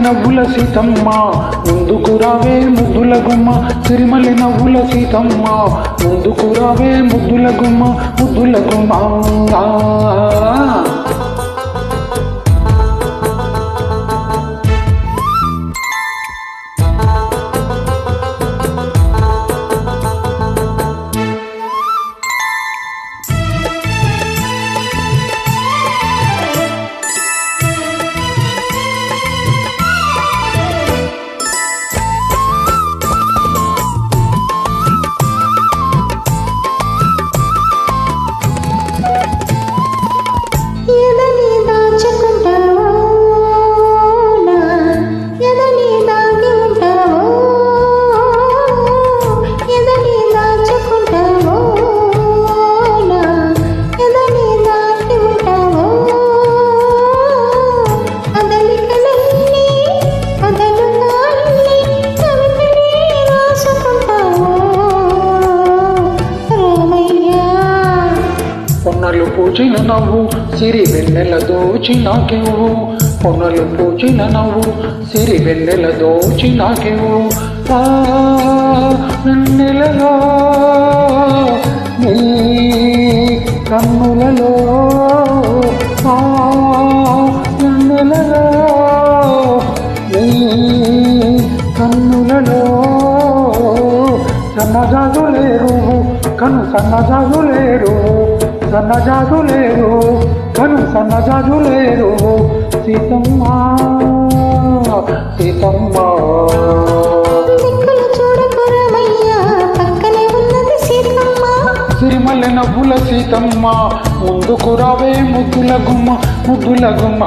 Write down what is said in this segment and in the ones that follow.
నవ్వుల సీతమ్మ ముందుకు రావే ముద్దుల గుమ్మ సిరిమల్లె నవ్వుల సీతమ్మ ముందుకు రావే ముద్దుల గుమ్మ ముద్దుల గుమ్మ పొన్నలు పూచిన నవ్వు సిరి వెన్నెల దోచి నాకెవు పొన్నలు పూచిన నవ్వు సిరి వెన్నెల దోచి నాకెవు వెన్నెలలో నీ కన్నులలో వెన్నెలలో నీ కన్నులలో సన్నజాజులేరు కను సన్నజాజులేరు సన్నజాజులేరు కను సన్నజాజులేరు సీతమ్మ సీతమ్మ సిరిమల్లె నవ్వుల సీతమ్మ ముందుకు రావే ముద్దుల గుమ్మ ముద్దుల గుమ్మ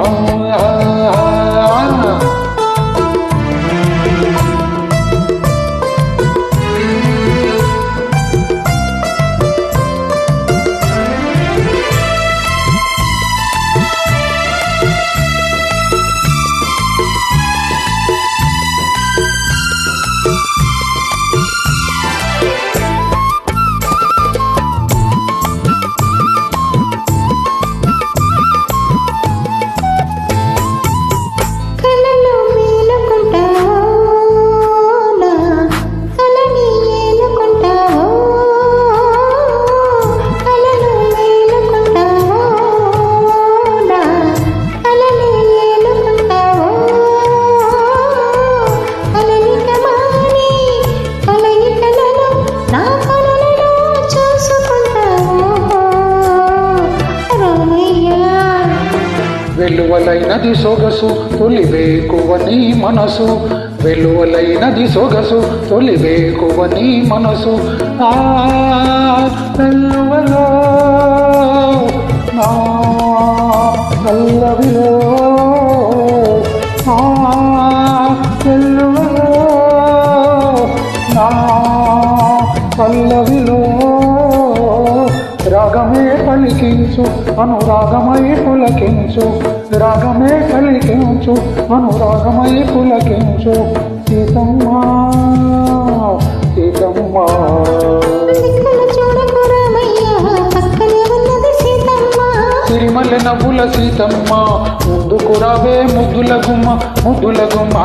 వెలువలైనది సొగసు తొలివేకువని మనసు వెలువలైనది సొగసు తొలివేకువని మనసు వెలువలో నా పల్లవిలో వెలువలో నా పల్లవిలో రాగమే పలికించు అనురాగమై పులకించు రాగమే పలికించు అనురాగమై పులకించు సీతమ్మ సీతమ్మ సిరిమల్లె నవ్వుల సీతమ్మ ముందుకు రావే ముద్దుల గుమ్మ ముద్దుల గుమ్మ